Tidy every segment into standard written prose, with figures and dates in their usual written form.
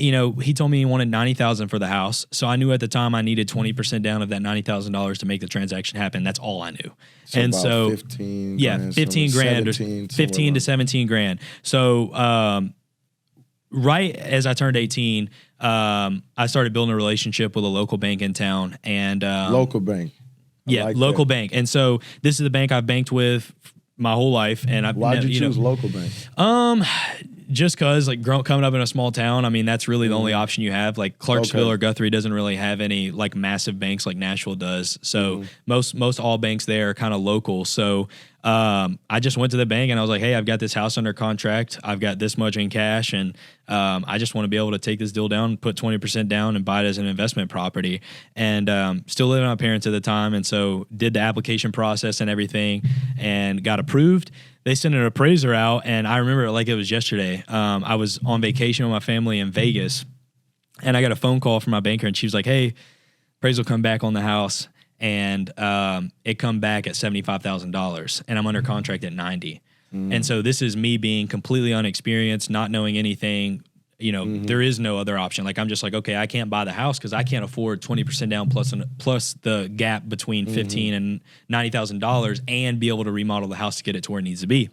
he told me he wanted $90,000 for the house. So I knew at the time I needed 20% down of that $90,000 to make the transaction happen. That's all I knew. And so 15 grand, 15 grand, 15 to 17 grand. So, right as I turned 18, I started building a relationship with a local bank in town, and local bank. Local bank. And so this is the bank I've banked with my whole life. And why'd you choose local bank? Just cause coming up in a small town, I mean, that's really the only option you have. Like Clarksville or Guthrie doesn't really have any like massive banks like Nashville does. So most all banks there are kind of local. So I just went to the bank and I was like, hey, I've got this house under contract. I've got this much in cash, and I just want to be able to take this deal down, put 20% down, and buy it as an investment property. And still living with my parents at the time, and so did the application process and everything, and got approved. They sent an appraiser out, and I remember it like it was yesterday. I was on vacation with my family in Vegas, and I got a phone call from my banker, and she was like, hey, appraisal come back on the house. And it come back at $75,000, and I'm under contract at $90,000. And so this is me being completely unexperienced, not knowing anything. There is no other option. Like I'm just like, okay, I can't buy the house because I can't afford 20% down plus the gap between $15,000 and $90,000, and be able to remodel the house to get it to where it needs to be.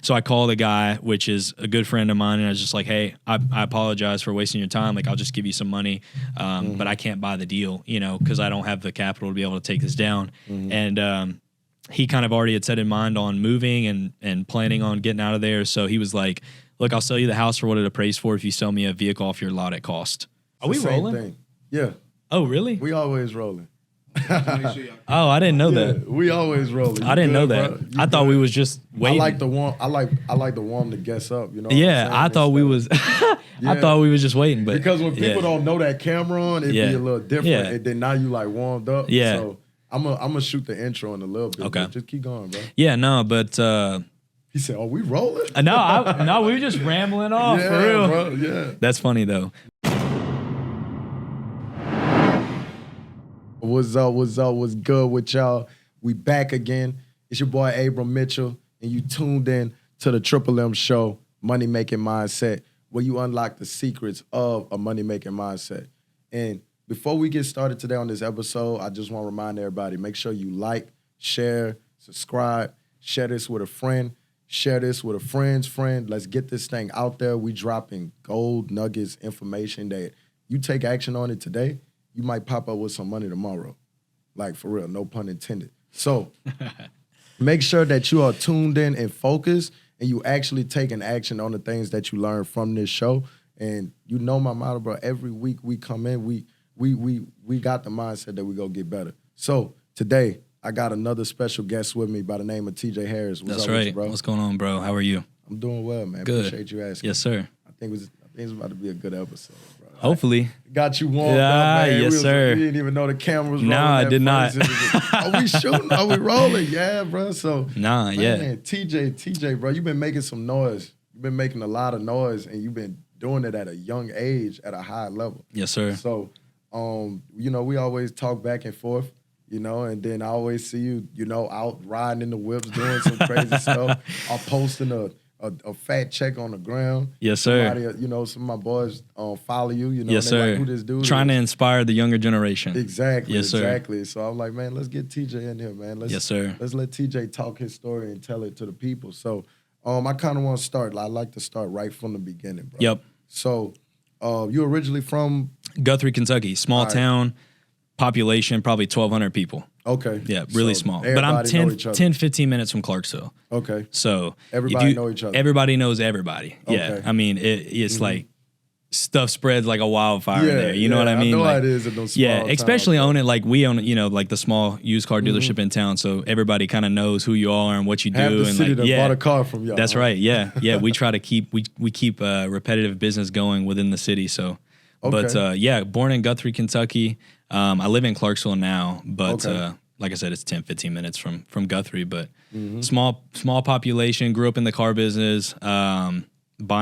So I called a guy, which is a good friend of mine, and I was just like, hey, I apologize for wasting your time. Like, I'll just give you some money, but I can't buy the deal, because I don't have the capital to be able to take this down. And he kind of already had set in mind on moving and planning on getting out of there. So he was like, look, I'll sell you the house for what it appraised for if you sell me a vehicle off your lot at cost. Are we rolling? Thing. Yeah. Oh, really? We always rolling. Oh, I didn't know that. We always rolling. I didn't know that. I thought we was just waiting. I like to warm the guests up. Yeah, I thought we was. I thought we was just waiting, but because when people don't know that camera on, it'd be a little different. And then now you like warmed up. Yeah. So I'm gonna shoot the intro in a little bit. Okay. Just keep going, bro. Yeah, no, but. He said, "Are we rolling?" No, we were just rambling off for real. Bro, yeah. That's funny though. What's up? What's good with y'all? We back again. It's your boy Abram Mitchell, and you tuned in to the Triple M show, Money Making Mindset, where you unlock the secrets of a money making mindset. And before we get started today on this episode, I just want to remind everybody: make sure you like, share, subscribe, share this with a friend. Share this with a friend's friend. Let's get this thing out there. We dropping gold nuggets, information that you take action on it today, you might pop up with some money tomorrow. Like, for real, no pun intended. So make sure that you are tuned in and focused, and you actually taking action on the things that you learn from this show. And you know my motto, bro. Every week we come in, we got the mindset that we go get better. So today, I got another special guest with me by the name of TJ Harris. That's right. You, bro? What's going on, bro? How are you? I'm doing well, man. Good. Appreciate you asking. Yes, sir. I think it's about to be a good episode, bro. Hopefully. Got you warmed up, man. Yes, sir. We didn't even know the camera was rolling. No, I did not. Are we shooting? Are we rolling? Yeah, bro. So, man, TJ, bro, you've been making some noise. You've been making a lot of noise, and you've been doing it at a young age, at a high level. Yes, sir. So, we always talk back and forth. And then I always see you, out riding in the whips, doing some crazy stuff. I'm posting a fat check on the ground. Yes, sir. Somebody, some of my boys follow you, yes, sir. Like, who this dude Trying is. to inspire the younger generation. Exactly. Yes, exactly. Sir. So I'm like, man, let's get TJ in here, man. Yes, sir. Let's let TJ talk his story and tell it to the people. So I kind of want to start. I like to start right from the beginning, bro. Yep. So you originally from? Guthrie, Kentucky. Small town. Population, probably 1,200 people. Okay. Yeah, really small. But I'm 10, 15 minutes from Clarksville. Okay. So everybody know each other. Everybody knows everybody. Okay. Yeah. I mean, it's like stuff spreads like a wildfire there. You know what I mean? I know like, how it is in those small towns, especially own it like we own it, like the small used car dealership in town. So everybody kind of knows who you are and what you do. Half the and city like, that bought a car from y'all. That's right. Yeah. Yeah. We try to keep repetitive business going within the city. So, but born in Guthrie, Kentucky. I live in Clarksville now, but like I said, it's 10, 15 minutes from Guthrie, but small population, grew up in the car business, buying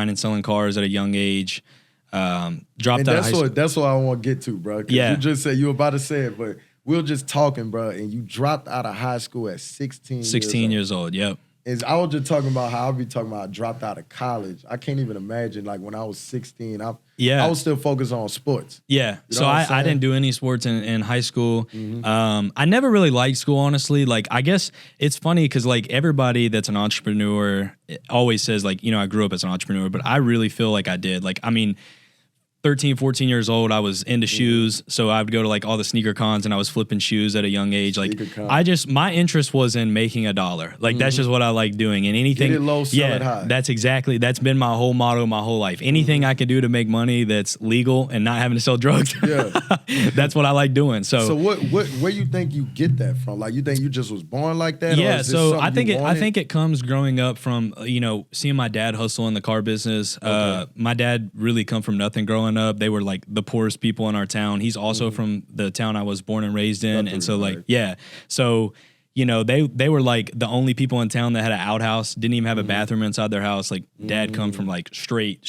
and selling cars at a young age, dropped out of high school. That's what I want to get to, bro. Yeah. You just said, you were about to say it, but we were just talking, bro, and you dropped out of high school at 16 years old, yep. is I was just talking about how I be talking about I dropped out of college. I can't even imagine like when I was 16, I was still focused on sports. Yeah. You know So I didn't do any sports in high school. I never really liked school, honestly. Like, I guess it's funny because like everybody that's an entrepreneur always says like, I grew up as an entrepreneur, but I really feel like I did. Like, I mean, 13, 14 years old, I was into shoes. So I would go to like all the sneaker cons and I was flipping shoes at a young age. Like my interest was in making $1. Like that's just what I like doing. And anything. Get it low, sell it high. That's been my whole motto my whole life. Anything I can do to make money that's legal and not having to sell drugs. That's what I like doing. So where you think you get that from? Like you think you just was born like that? Yeah. So I think it comes growing up from, seeing my dad hustle in the car business. My dad really come from nothing growing up. They were like the poorest people in our town. He's also from the town I was born and raised in. And so like, so, they were like the only people in town that had an outhouse, didn't even have a bathroom inside their house. Like dad come from like straight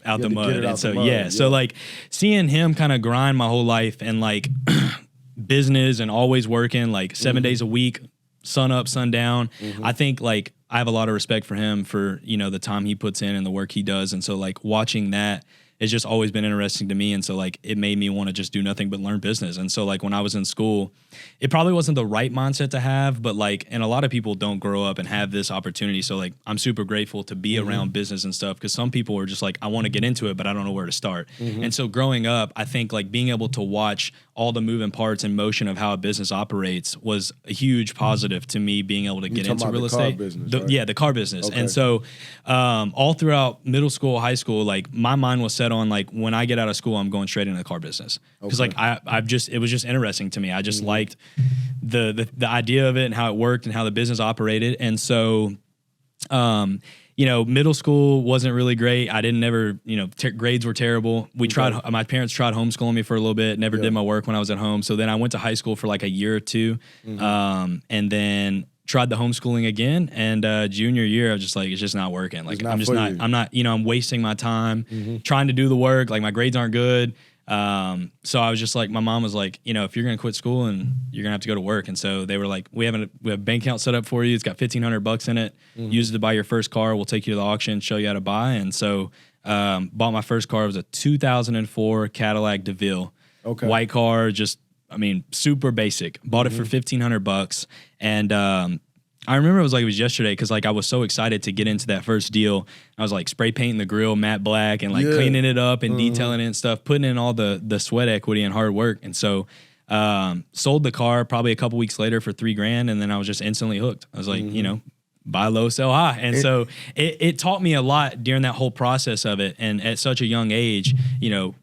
out the mud. And so, so like seeing him kind of grind my whole life and like business and always working like 7 days a week, sun up, sun down. I think like I have a lot of respect for him for, the time he puts in and the work he does. And so like watching that, it's just always been interesting to me. And so like it made me want to just do nothing but learn business. And so like when I was in school, it probably wasn't the right mindset to have, but like, and a lot of people don't grow up and have this opportunity. So like I'm super grateful to be around business and stuff because some people are just like, I want to get into it, but I don't know where to start. And so growing up, I think like being able to watch all the moving parts and motion of how a business operates was a huge positive to me being able to get into real estate. The car business. Okay. And so all throughout middle school, high school, like my mind was set on like when I get out of school, I'm going straight into the car business because like it was just interesting to me. I just liked the idea of it and how it worked and how the business operated. And so, middle school wasn't really great. I didn't never, grades were terrible. My parents tried homeschooling me for a little bit, never did my work when I was at home. So then I went to high school for like a year or two. And then tried the homeschooling again. And junior year, I was just like, it's just not working. Like I'm wasting my time trying to do the work. Like my grades aren't good. So I was just like, my mom was like, if you're going to quit school and you're gonna have to go to work. And so they were like, we have a bank account set up for you. It's got $1,500 in it. Use it to buy your first car. We'll take you to the auction, show you how to buy. And so, bought my first car. It was a 2004 Cadillac DeVille, white car, just, super basic. Bought it for $1,500. And, I remember it was yesterday because like I was so excited to get into that first deal. I was like spray painting the grill matte black and like cleaning it up and detailing it and stuff, putting in all the sweat equity and hard work. And so sold the car probably a couple weeks later for $3,000, and then I was just instantly hooked. I was like, buy low, sell high. And so it taught me a lot during that whole process of it. And at such a young age,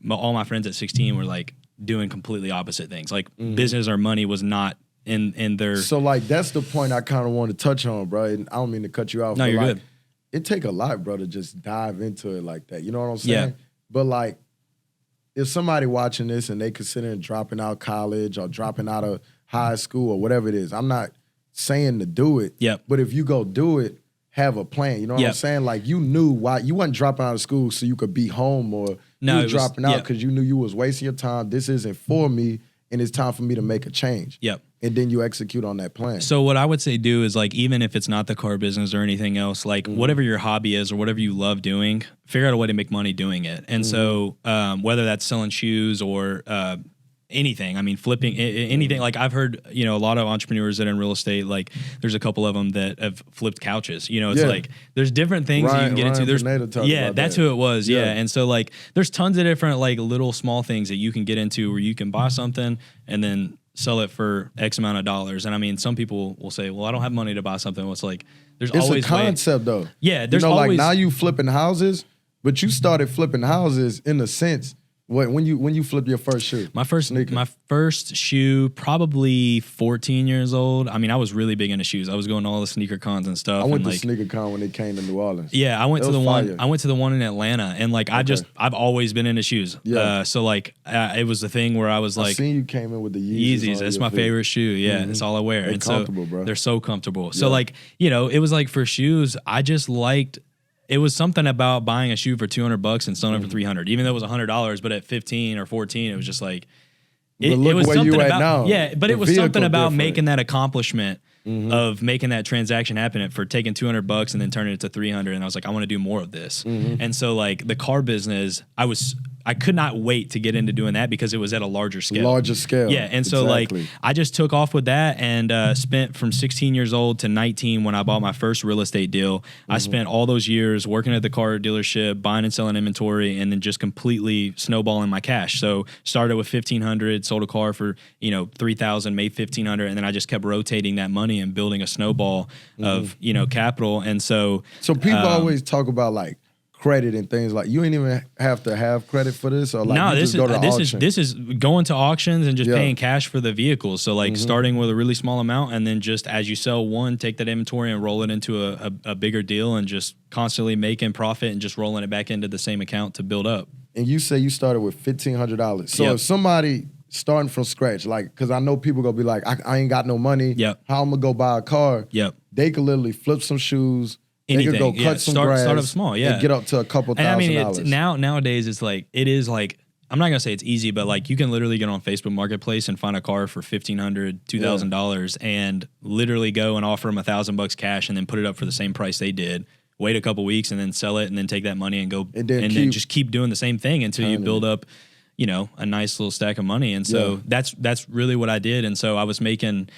all my friends at 16 were like doing completely opposite things. Like business or money was not in their. So like that's the point I kind of want to touch on, bro. And I don't mean to cut you off. No, you're good. It take a lot, bro, to just dive into it like that. You know what I'm saying? Yeah. But like, if somebody watching this and they considering dropping out college or dropping out of high school or whatever it is, I'm not saying to do it. Yep. But if you go do it, have a plan. You know what I'm saying? Like you knew why you wasn't dropping out of school so you could be home, or you was dropping out because you knew you was wasting your time. This isn't for me, and it's time for me to make a change. Yep. And then you execute on that plan. So what I would say do is like, even if it's not the car business or anything else, like whatever your hobby is or whatever you love doing, figure out a way to make money doing it. And so whether that's selling shoes or anything, flipping anything. Like I've heard, a lot of entrepreneurs that are in real estate, like there's a couple of them that have flipped couches. It's like there's different things you can get into. That's who it was. Yeah. And so like there's tons of different like little small things that you can get into where you can buy something and then sell it for X amount of dollars. And some people will say, well, I don't have money to buy something. Well, it's like, it's always a concept though. Yeah. There's always, like now you flipping houses, but you started flipping houses in a sense. When you flipped your first shoe? My first shoe, probably 14 years old. I was really big into shoes. I was going to all the sneaker cons and stuff. I went to sneaker con when they came to New Orleans. Yeah, I went to the one in Atlanta, and like I've always been into shoes. Yeah. So like it was the thing where I was like, I seen you came in with the Yeezys. That's my favorite shoe. Yeah, that's all I wear. They're comfortable, bro. They're so comfortable. So like it was like for shoes, I just liked. It was something about buying a shoe for $200 and selling it for $300, even though it was $100. But at 15 or 14, it was just like it was something about now. Yeah, but it was something about making that accomplishment of making that transaction happen for taking $200 and then turning it to 300. And I was like, I want to do more of this. And so like the car business, I could not wait to get into doing that because it was at a larger scale. Larger scale. Yeah. And so like I just took off with that and spent from 16 years old to 19 when I bought my first real estate deal. I spent all those years working at the car dealership, buying and selling inventory, and then just completely snowballing my cash. So started with 1,500, sold a car for, 3,000, made 1,500. And then I just kept rotating that money and building a snowball of, capital. And so people always talk about like credit and things like you ain't even have to have credit for this or like no, you this just go to the auction. this is going to auctions and just paying cash for the vehicles. So like starting with a really small amount and then just as you sell one, take that inventory and roll it into a bigger deal and just constantly making profit and just rolling it back into the same account to build up. And you say you started with $1,500. So if somebody starting from scratch, like because I know people gonna be like, I ain't got no money. How I'm gonna go buy a car? They could literally flip some shoes. Anything. They could go cut some grass. Start up small, and get up to a couple $1,000. Nowadays it's like it is like I'm not gonna say it's easy, but like you can literally get on Facebook Marketplace and find a car for $1,500, $2,000, and literally go and offer them $1,000 cash and then put it up for the same price they did. Wait a couple weeks and then sell it and then take that money and go and then just keep doing the same thing until you build up, a nice little stack of money. And so that's really what I did. And so I was making,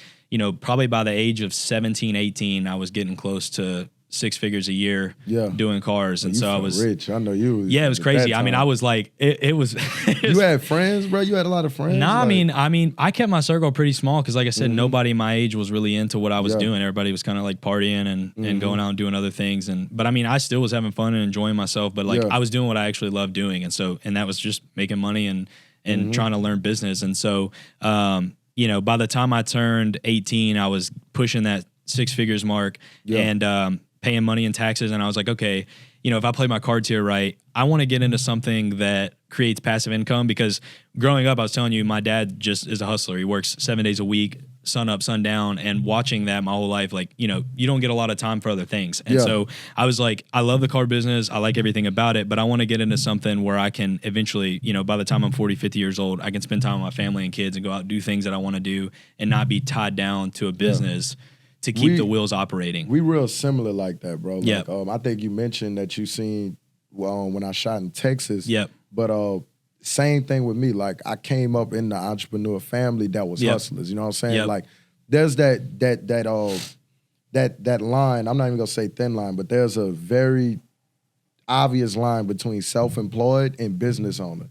probably by the age of 17, 18, I was getting close to 6 figures a year doing cars. And so I was rich. I know you. Yeah, it was crazy. I mean, I was like, it was. You had friends, bro? You had a lot of friends? Nah, I mean, I kept my circle pretty small because like I said, nobody my age was really into what I was doing. Everybody was kind of like partying and going out and doing other things. But I mean, I still was having fun and enjoying myself, but like I was doing what I actually loved doing. And so, and that was just making money and trying to learn business. And so, by the time I turned 18, I was pushing that 6 figures mark and, paying money in taxes. And I was like, okay, if I play my cards here right, I want to get into something that creates passive income because growing up, I was telling you, my dad just is a hustler. He works 7 days a week, sun up, sun down, and watching that my whole life, like, you don't get a lot of time for other things. And so I was like, I love the car business. I like everything about it, but I want to get into something where I can eventually, by the time I'm 40, 50 years old, I can spend time with my family and kids and go out and do things that I want to do and not be tied down to a business to keep the wheels operating. We real similar like that, bro. Like, I think you mentioned that you seen when I shot in Texas. But same thing with me. Like I came up in the entrepreneur family that was hustlers. You know what I'm saying? Like there's that line. I'm not even gonna say thin line, but there's a very obvious line between self-employed and business owner.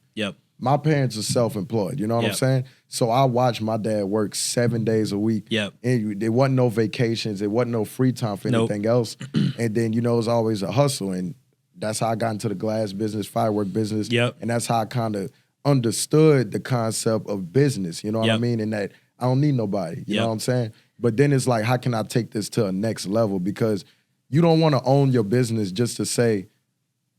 My parents are self-employed, you know what I'm saying? So I watched my dad work 7 days a week. And there wasn't no vacations. There wasn't no free time for anything else. And then, it was always a hustle. And that's how I got into the glass business, firework business. And that's how I kind of understood the concept of business, you know what I mean? And that I don't need nobody, you know what I'm saying? But then it's like, how can I take this to a next level? Because you don't want to own your business just to say,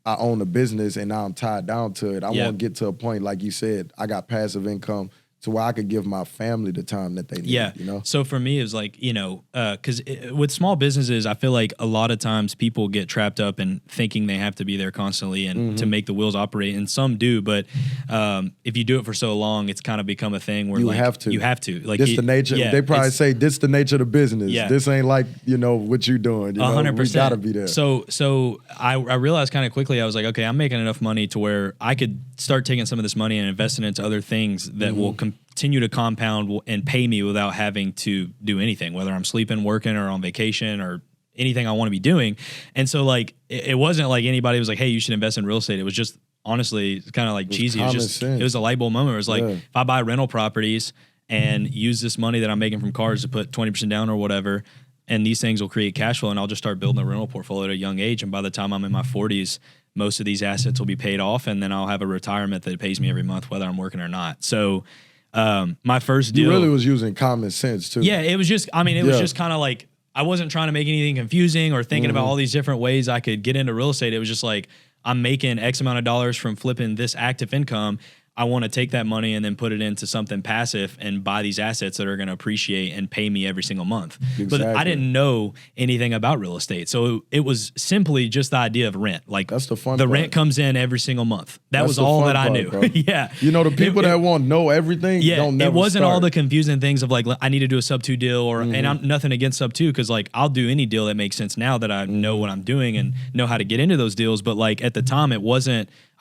I own a business and now I'm tied down to it. I want to get to a point, like you said, I got passive income to where I could give my family the time that they need, So for me, it was like, because with small businesses, I feel like a lot of times people get trapped up in thinking they have to be there constantly and to make the wheels operate. And some do, but if you do it for so long, it's kind of become a thing where you have to. Like this the nature. They probably say this the nature of the business. This ain't like, what you doing. 100%. We gotta be there. So I realized kind of quickly, I was like, okay, I'm making enough money to where I could start taking some of this money and investing it into other things that will continue to compound and pay me without having to do anything, whether I'm sleeping, working, or on vacation, or anything I want to be doing. And so, like, it wasn't like anybody was like, hey, you should invest in real estate. It was just, honestly, kind of like cheesy. It was a light bulb moment. It was like, if I buy rental properties and use this money that I'm making from cars to put 20% down or whatever, and these things will create cash flow, and I'll just start building a rental portfolio at a young age. And by the time I'm in my 40s, most of these assets will be paid off, and then I'll have a retirement that pays me every month, whether I'm working or not. So my first deal, you really was using common sense too. Yeah, it was just, it was just kind of like, I wasn't trying to make anything confusing or thinking about all these different ways I could get into real estate. It was just like, I'm making X amount of dollars from flipping this active income. I want to take that money and then put it into something passive and buy these assets that are going to appreciate and pay me every single month. Exactly. But I didn't know anything about real estate. So it was simply just the idea of rent. Like that's the fun the part. Rent comes in every single month. That That's was the all fun that I part, knew. bro. Yeah. You know, the people that want to know everything, don't never it wasn't start. all the confusing things of like, I need to do a sub 2 deal or, and I'm nothing against sub 2 because like I'll do any deal that makes sense now that I know what I'm doing and know how to get into those deals. But like at the time, I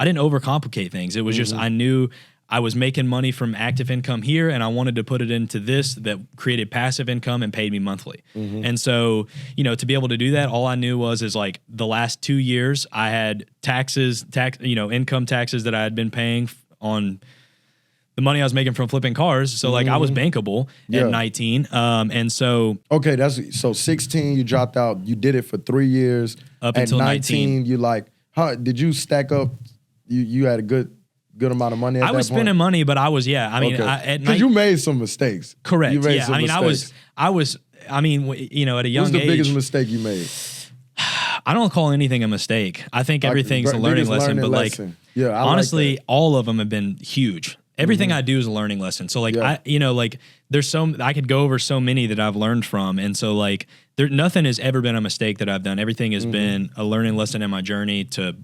didn't overcomplicate things. It was just, I knew I was making money from active income here and I wanted to put it into this that created passive income and paid me monthly. And so, to be able to do that, all I knew is like the last 2 years I had income taxes that I had been paying on the money I was making from flipping cars. So like I was bankable at 19. And so. Okay. So 16, you dropped out. You did it for 3 years. Up until 19. You like, did you stack up? You had a good amount of money at that point? I was spending money, but I was, at night. Because you made some mistakes. Correct. You made some mistakes. I was, at a young age. What's the biggest mistake you made? I don't call anything a mistake. I think everything's a learning lesson, but like, honestly, like all of them have been huge. Everything I do is a learning lesson. So like, there's I could go over so many that I've learned from. And so like, nothing has ever been a mistake that I've done. Everything has been a learning lesson in my journey to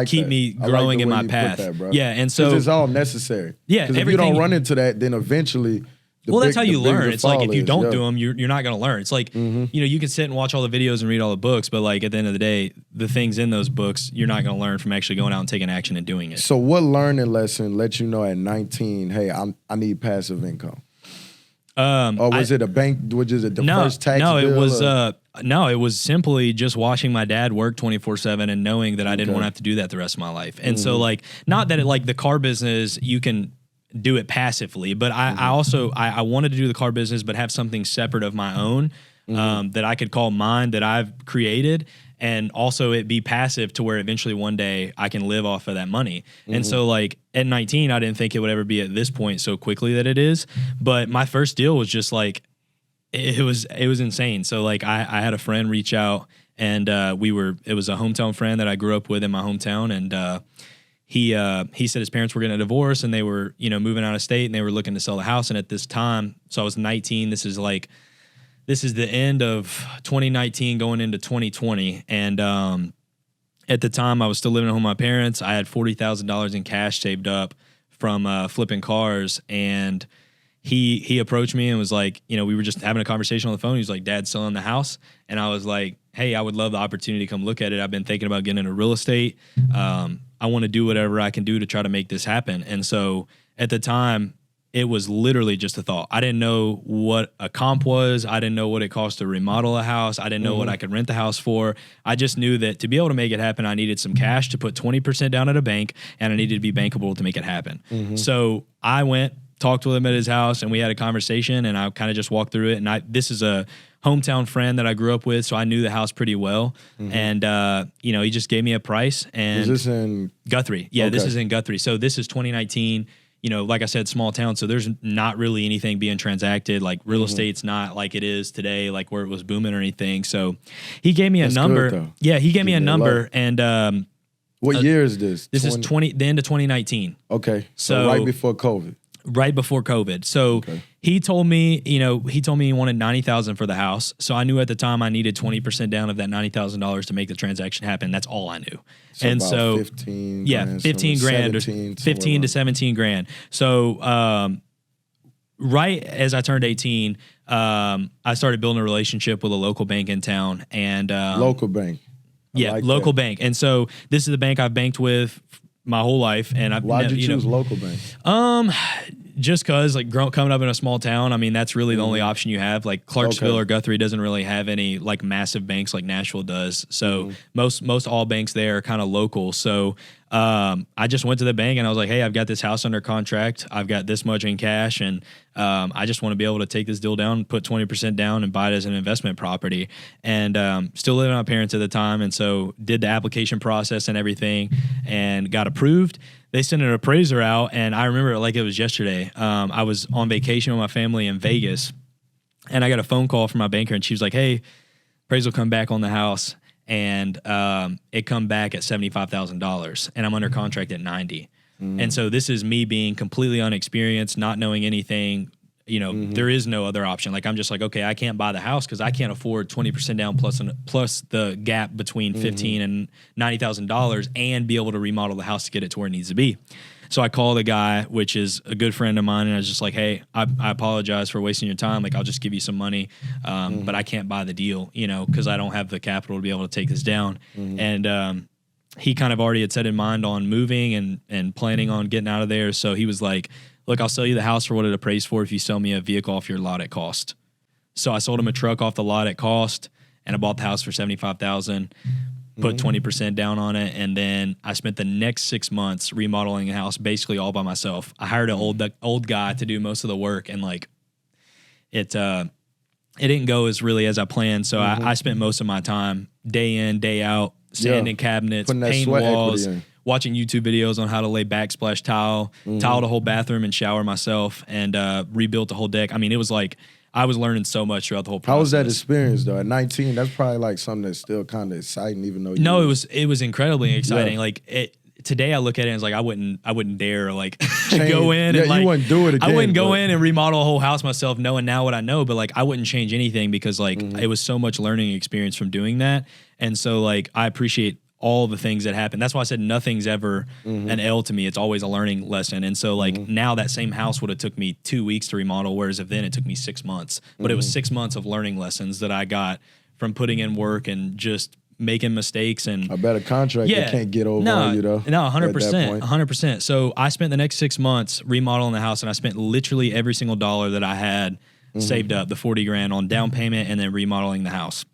keep me growing in my path. Yeah, and so it's all necessary. Yeah, because if you don't run into that, then eventually. That's how you learn. It's like if you don't do them, you're not going to learn. It's like you can sit and watch all the videos and read all the books, but like at the end of the day, the things in those books you're not going to learn from actually going out and taking action and doing it. So, what learning lesson let you know at 19? Hey, I need passive income. Or was it a bank? Was it the first tax bill? It was simply just watching my dad work 24/7 and knowing that I didn't want to have to do that the rest of my life. And so like, not that the car business, you can do it passively, but I also wanted to do the car business, but have something separate of my own that I could call mine that I've created. And also it be passive to where eventually one day I can live off of that money. And so like at 19, I didn't think it would ever be at this point so quickly that it is. But my first deal was just like, it was insane. So like I had a friend reach out and it was a hometown friend that I grew up with in my hometown. And he said his parents were getting a divorce and they were, moving out of state and they were looking to sell the house. And at this time, so I was 19, this is the end of 2019 going into 2020. And at the time I was still living at home with my parents. I had $40,000 in cash saved up from flipping cars. And he approached me and was like, we were just having a conversation on the phone. He was like, Dad's selling the house. And I was like, hey, I would love the opportunity to come look at it. I've been thinking about getting into real estate. I want to do whatever I can do to try to make this happen. And so at the time, it was literally just a thought. I didn't know what a comp was. I didn't know what it cost to remodel a house. I didn't know what I could rent the house for. I just knew that to be able to make it happen, I needed some cash to put 20% down at a bank, and I needed to be bankable to make it happen. So I went, talked with him at his house, and we had a conversation, and I kind of just walked through it. And this is a hometown friend that I grew up with, so I knew the house pretty well. And, he just gave me a price. And is this in Guthrie? Yeah, This is in Guthrie. So this is 2019. Like I said, small town. So there's not really anything being transacted. Like real estate's not like it is today, like where it was booming or anything. So he gave me a number. Good, yeah, he gave me a number. And what year is this? This is the end of 2019. Okay. So right before COVID. Right before COVID. So he told me he wanted $90,000 for the house. So I knew at the time I needed 20% down of that $90,000 to make the transaction happen. That's all I knew. So and about so 15 15 grand, 15 to 17 grand. So right as I turned 18, I started building a relationship with a local bank in town. And local bank. Local bank. And so this is the bank I've banked with my whole life. And why'd you choose local bank? Just because coming up in a small town, I mean, that's really the only option you have. Like Clarksville or Guthrie doesn't really have any like massive banks like Nashville does. So most all banks there are kind of local. So I just went to the bank and I was like, hey, I've got this house under contract. I've got this much in cash. And I just want to be able to take this deal down, put 20% down and buy it as an investment property. And still living with my parents at the time. And so did the application process and everything and got approved. They sent an appraiser out, and I remember it like it was yesterday. I was on vacation with my family in Vegas, and I got a phone call from my banker, and she was like, hey, appraisal come back on the house, and it come back at $75,000, and I'm under contract at $90,000. And so this is me being completely unexperienced, not knowing anything. You know, there is no other option. Like, I'm just like, okay, I can't buy the house because I can't afford 20% down plus the gap between $15,000 and $90,000 and be able to remodel the house to get it to where it needs to be. So I called a guy, which is a good friend of mine, and I was just like, hey, I apologize for wasting your time. Like, I'll just give you some money, but I can't buy the deal, you know, because I don't have the capital to be able to take this down. And he kind of already had set in mind on moving and planning on getting out of there. So he was like, look, I'll sell you the house for what it appraised for if you sell me a vehicle off your lot at cost. So I sold him a truck off the lot at cost, and I bought the house for $75,000, put 20% down on it, and then I spent the next 6 months remodeling the house basically all by myself. I hired an old guy to do most of the work, and like it didn't go as I planned. So I spent most of my time day in, day out, sanding cabinets, painting walls, watching YouTube videos on how to lay backsplash tile, tile the whole bathroom and shower myself, and rebuilt the whole deck. I mean, it was like I was learning so much throughout the whole process. How was that experience though? At 19, that's probably like something that's still kind of exciting, even though it was incredibly exciting. Like today I look at it and it's like I wouldn't dare like go in and like you wouldn't do it again. I wouldn't go in and remodel a whole house myself knowing now what I know, but like I wouldn't change anything because like it was so much learning experience from doing that. And so like I appreciate all the things that happen. That's why I said nothing's ever an L to me. It's always a learning lesson. And so like now that same house would have took me 2 weeks to remodel, whereas if then it took me 6 months. But it was 6 months of learning lessons that I got from putting in work and just making mistakes. And I bet a contractor can't get over on you though. No, 100%. 100%. So I spent the next 6 months remodeling the house, and I spent literally every single dollar that I had saved up, the 40 grand on down payment and then remodeling the house.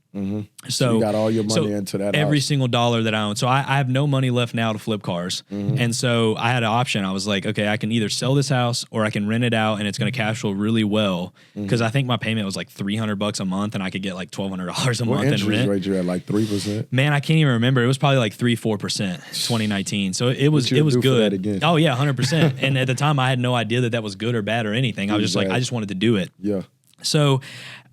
So you got all your money into that every house. single dollar that I own. So I have no money left now to flip cars. And so I had an option. I was like, okay, I can either sell this house or I can rent it out and it's going to cash flow really well. Because I think my payment was like $300 a month and I could get like $1,200 a month in rent. What interest rate you at, like 3%? Man, I can't even remember. It was probably like 3-4% 2019. So it was good. Oh yeah, 100%. And at the time I had no idea that was good or bad or anything. I was just like, I just wanted to do it. Yeah. So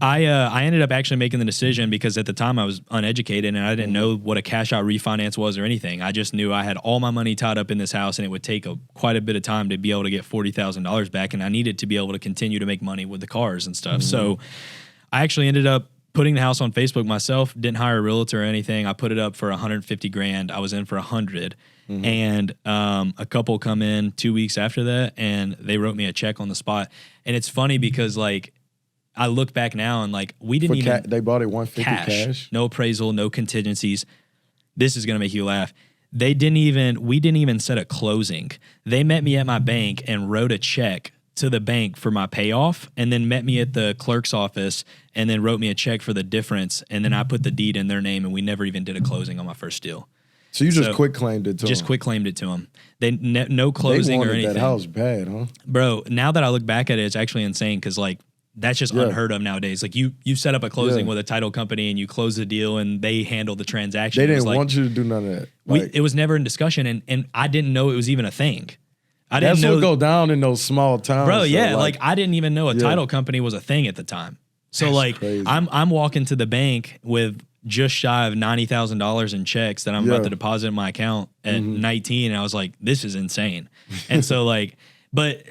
I ended up actually making the decision because at the time I was uneducated and I didn't know what a cash out refinance was or anything. I just knew I had all my money tied up in this house and it would take quite a bit of time to be able to get $40,000 back, and I needed to be able to continue to make money with the cars and stuff. So I actually ended up putting the house on Facebook myself, didn't hire a realtor or anything. I put it up for 150 grand. I was in for 100. And a couple come in 2 weeks after that and they wrote me a check on the spot. And it's funny because like I look back now and like we didn't even they bought it 150 cash, no appraisal, no contingencies. This is gonna make you laugh. We didn't even set a closing. They met me at my bank and wrote a check to the bank for my payoff, and then met me at the clerk's office and then wrote me a check for the difference, and then I put the deed in their name, and we never even did a closing on my first deal. So you just quick claimed it to them? Just quick claimed it to them. They no closing or anything. That house bad, huh? Bro, now that I look back at it, it's actually insane because like that's just unheard of nowadays. Like you set up a closing with a title company and you close the deal and they handle the transaction. They didn't want you to do none of that. It was never in discussion, and I didn't know it was even a thing. That's what go down in those small towns. Bro, yeah. Like I didn't even know a title company was a thing at the time. So that's like crazy. I'm walking to the bank with just shy of $90,000 in checks that I'm about to deposit in my account at 19, and I was like, this is insane. And so like,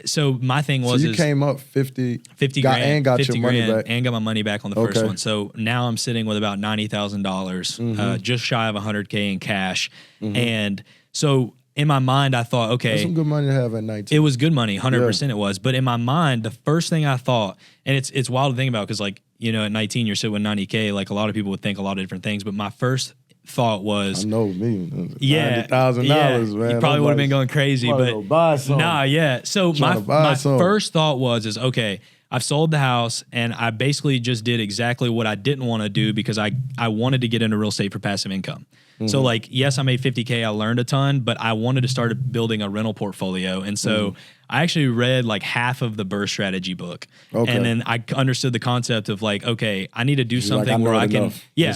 so my thing was, you came up 50 grand and got your money back, and got my money back on the first one. So now I'm sitting with about $90,000, just shy of 100K in cash, and so. In my mind, I thought, okay. That's some good money to have at 19. It was good money, 100% it was. But in my mind, the first thing I thought, and it's wild to think about because, like, you know, at 19, you're sitting with 90K. Like, a lot of people would think a lot of different things. But my first thought was, I know me, $90,000, man. You probably would have been going crazy. But buy some. Nah, yeah. So my first thought was, okay, I've sold the house and I basically just did exactly what I didn't want to do because I wanted to get into real estate for passive income. So like, yes, I made 50K. I learned a ton, but I wanted to start building a rental portfolio. And so I actually read like half of the Burst Strategy book. And then I understood the concept of like, okay, I need to do something where I can,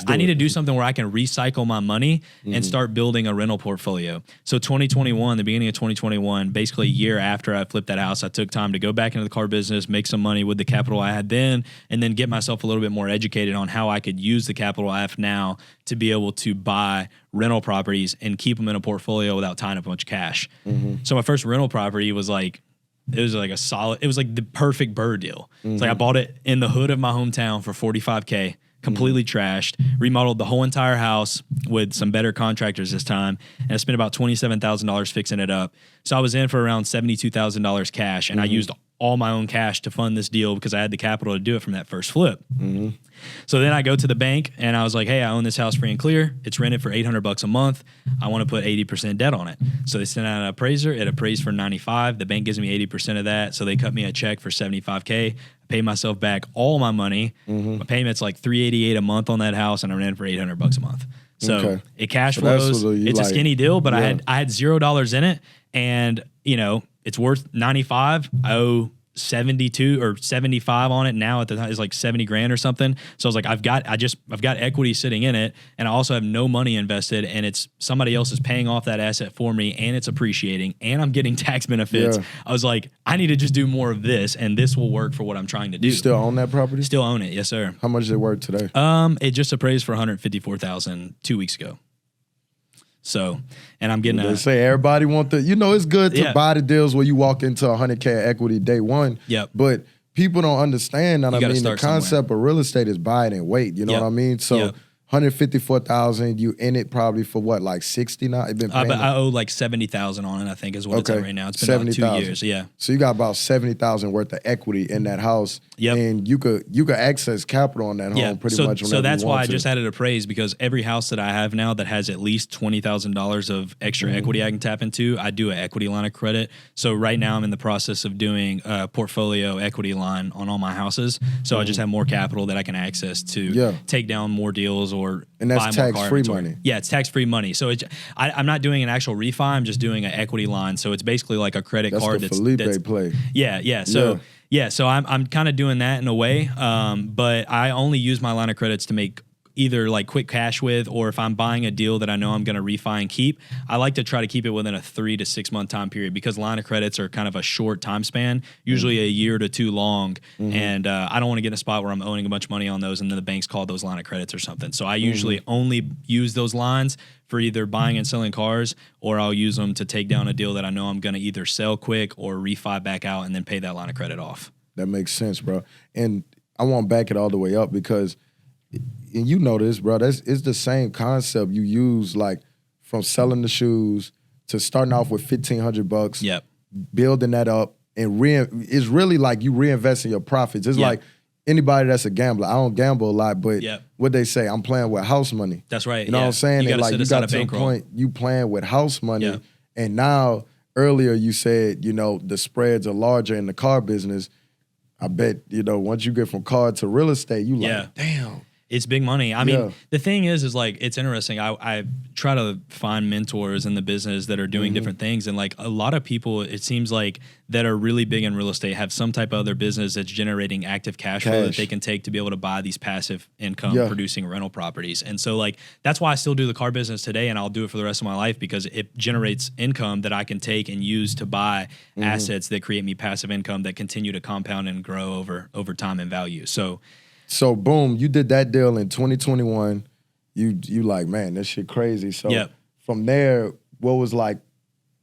I need to do something where I can recycle my money and start building a rental portfolio. So 2021, the beginning of 2021, basically a year after I flipped that house, I took time to go back into the car business, make some money with the capital I had then, and then get myself a little bit more educated on how I could use the capital I have now to be able to buy rental properties and keep them in a portfolio without tying up a bunch of cash. So my first rental property was like, it was like the perfect Bird deal. It's like I bought it in the hood of my hometown for $45K, completely trashed, remodeled the whole entire house with some better contractors this time, and I spent about $27,000 fixing it up. So I was in for around $72,000 cash, and I used all my own cash to fund this deal because I had the capital to do it from that first flip. So then I go to the bank and I was like, hey, I own this house free and clear. It's rented for $800 a month. I want to put 80% debt on it. So they sent out an appraiser. It appraised for 95. The bank gives me 80% of that. So they cut me a check for 75K. I pay myself back all my money. My payment's like $388 a month on that house, and I rented for $800 a month. So it cash flows. It's a skinny deal, but I had $0 in it, and it's worth 95. I owe 72 or 75 on it now. At the time, it's like 70 grand or something. So I was like, I've got equity sitting in it, and I also have no money invested, and it's somebody else is paying off that asset for me, and it's appreciating, and I'm getting tax benefits. I was like, I need to just do more of this, and this will work for what I'm trying to do. You still own that property? Still own it, yes, sir. How much is it worth today? It just appraised for $154,000 2 weeks ago. So, and I'm getting they say everybody want the, it's good to buy the deals where you walk into 100K equity day one. But people don't understand that. I mean, the concept of real estate is buy it and wait. You know what I mean? So 154,000, you in it probably for what, like 60 now? I owe like 70,000 on it, I think is what it's at right now. It's been about 2 years, So you got about 70,000 worth of equity in that house. And you could access capital on that home pretty much whenever So that's you want why I to. just had it appraised, because every house that I have now that has at least $20,000 of extra equity I can tap into, I do an equity line of credit. So right now I'm in the process of doing a portfolio equity line on all my houses. So I just have more capital that I can access to take down more deals or and that's tax-free money. Yeah, it's tax-free money. So I'm not doing an actual refi. I'm just doing an equity line. So it's basically like a credit card. That's the Felipe play. So I'm kind of doing that in a way. But I only use my line of credits to make either like quick cash with, or if I'm buying a deal that I know I'm going to refi and keep, I like to try to keep it within a 3 to 6 month time period, because line of credits are kind of a short time span, usually a year to too long. And I don't want to get in a spot where I'm owning a bunch of money on those and then the banks call those line of credits or something. So I usually only use those lines for either buying and selling cars, or I'll use them to take down a deal that I know I'm going to either sell quick or refi back out and then pay that line of credit off. That makes sense, bro. And I want to back it all the way up, because and you know this, bro, it's the same concept you use, like from selling the shoes to starting off with $1,500, building that up, and it's really like you reinvesting your profits. It's like anybody that's a gambler. I don't gamble a lot, but what they say, I'm playing with house money. That's right. You know what I'm saying? You got to a point you playing with house money, and now earlier you said the spreads are larger in the car business. I bet once you get from car to real estate, you like, damn. It's big money. I mean, the thing is like, it's interesting. I try to find mentors in the business that are doing different things. And like a lot of people, it seems like, that are really big in real estate have some type of other business that's generating active cash flow that they can take to be able to buy these passive income producing rental properties. And so like, that's why I still do the car business today, and I'll do it for the rest of my life, because it generates income that I can take and use to buy assets that create me passive income that continue to compound and grow over time in value. So boom, you did that deal in 2021. You like, man, this shit crazy. So from there, what was like,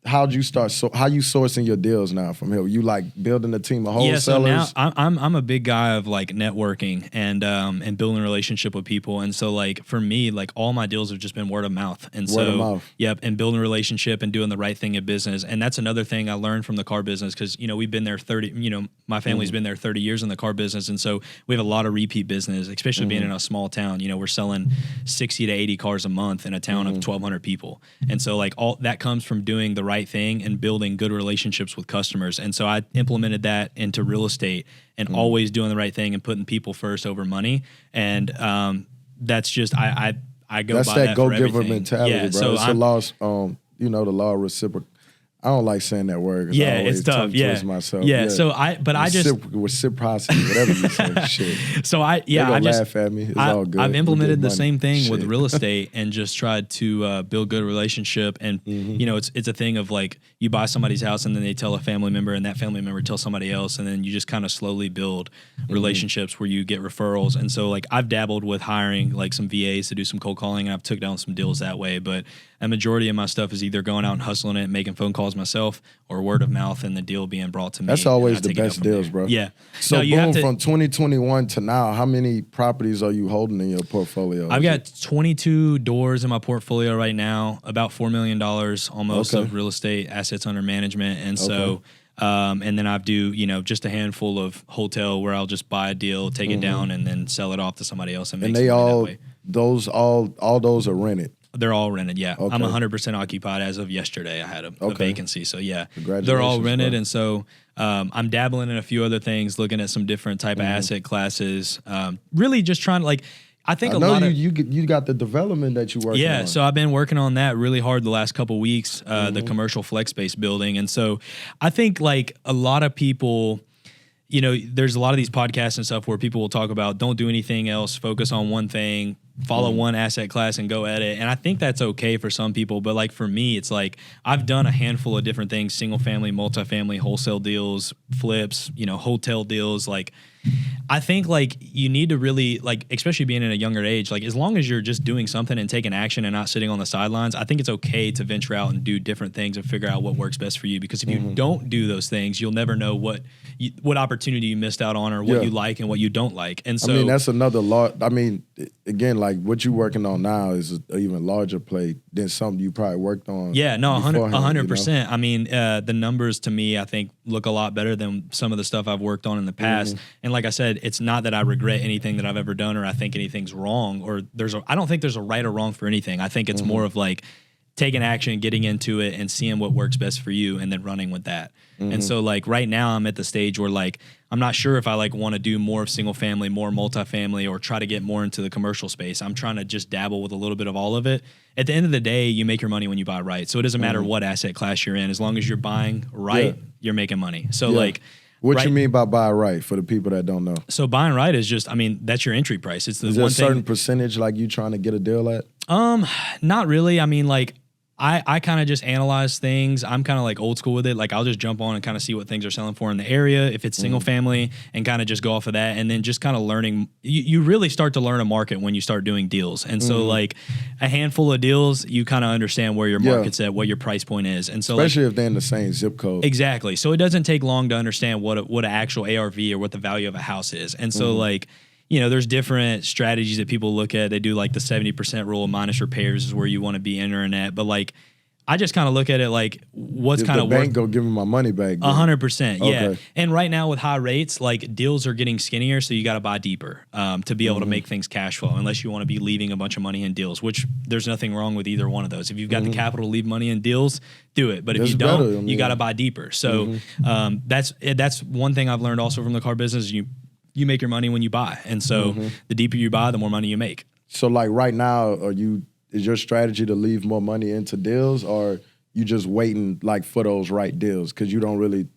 how'd you start? So how you sourcing your deals now from here? You like building a team of wholesalers? Yeah, so now I'm a big guy of like networking and building a relationship with people. And so like for me, like all my deals have just been word of mouth. And word of mouth. And building a relationship and doing the right thing in business. And that's another thing I learned from the car business, because we've been there 30. My family's been there 30 years in the car business, and so we have a lot of repeat business, especially being in a small town. We're selling 60 to 80 cars a month in a town of 1,200 people. And so like all that comes from doing the right thing and building good relationships with customers. And so I implemented that into real estate, and always doing the right thing and putting people first over money. And that's just I go that's by that that go for giver everything. mentality, bro. So it's the law, the law of reciprocal. I don't like saying that word. Yeah, I always it's tough. tongue Yeah, twist myself. yeah. So I just reciprocity, whatever you say. Shit. So I They gonna just laugh at me. It's all good. I've implemented the money. same thing with Shit. real estate and just tried to build good relationship. And you know, it's a thing of like you buy somebody's house and then they tell a family member and that family member tells somebody else, and then you just kind of slowly build relationships where you get referrals. And so like I've dabbled with hiring like some VAs to do some cold calling, and I've took down some deals that way. But a majority of my stuff is either going out and hustling it, making phone calls myself, or word of mouth and the deal being brought to me. That's always the best deals, bro. Yeah. So no, you boom, have to, from 2021 to now, how many properties are you holding in your portfolio? I've got 22 doors in my portfolio right now, about $4 million almost of real estate assets under management. And so, and then I do, you know, just a handful of hotel where I'll just buy a deal, take it down, and then sell it off to somebody else and make some money that way. All those are rented. They're all rented, yeah. Okay. I'm 100% occupied as of yesterday. I had a vacancy, so yeah. Congratulations, they're all rented, bro. And so I'm dabbling in a few other things, looking at some different type of asset classes. Really just trying to like, I think I know you got the development that you working on. Yeah, so I've been working on that really hard the last couple of weeks, the commercial flex space building. And so I think like a lot of people, you know, there's a lot of these podcasts and stuff where people will talk about don't do anything else, focus on one thing, follow one asset class and go at it. And I think that's okay for some people. But like for me, it's like I've done a handful of different things, single family, multifamily, wholesale deals, flips, you know, hotel deals. Like I think like you need to really like, especially being in a younger age, like as long as you're just doing something and taking action and not sitting on the sidelines, I think it's okay to venture out and do different things and figure out what works best for you. Because if you don't do those things, you'll never know what opportunity you missed out on or what you like and what you don't like. And so I mean, that's another lot. I mean, again, like what you're working on now is an even larger play than something you probably worked on. Yeah, no, 100%. You know? I mean, the numbers to me, I think, look a lot better than some of the stuff I've worked on in the past. And like I said, it's not that I regret anything that I've ever done or I think anything's wrong or I don't think there's a right or wrong for anything. I think it's more of like taking action, getting into it and seeing what works best for you and then running with that. And so like right now I'm at the stage where like I'm not sure if I like want to do more of single family, more multifamily, or try to get more into the commercial space. I'm trying to just dabble with a little bit of all of it. At the end of the day, you make your money when you buy right. So it doesn't matter what asset class you're in. As long as you're buying right, you're making money. So like what you mean by buy right for the people that don't know? So buying right is just, I mean, that's your entry price. It's the is there one a certain percentage like you trying to get a deal at? Not really. I mean, like I kind of just analyze things. I'm kind of like old school with it. Like I'll just jump on and kind of see what things are selling for in the area, if it's single family, and kind of just go off of that. And then just kind of learning. You really start to learn a market when you start doing deals. And so like a handful of deals, you kind of understand where your market's at, what your price point is. And so especially if they're in the same zip code. Exactly. So it doesn't take long to understand what an actual ARV or what the value of a house is. And so like, you know, there's different strategies that people look at. They do like the 70% rule minus repairs is where you want to be entering at. But like, I just kind of look at it like what's kind of worth. The bank go give me my money back. 100%, yeah. Okay. And right now with high rates, like deals are getting skinnier, so you got to buy deeper to be able to make things cash flow. Unless you want to be leaving a bunch of money in deals, which there's nothing wrong with either one of those. If you've got the capital to leave money in deals, do it. But if you don't, you got to buy deeper. So that's one thing I've learned also from the car business. You make your money when you buy, and so the deeper you buy, the more money you make. So like right now, is your strategy to leave more money into deals, or you just waiting like for those right deals? Because you don't really,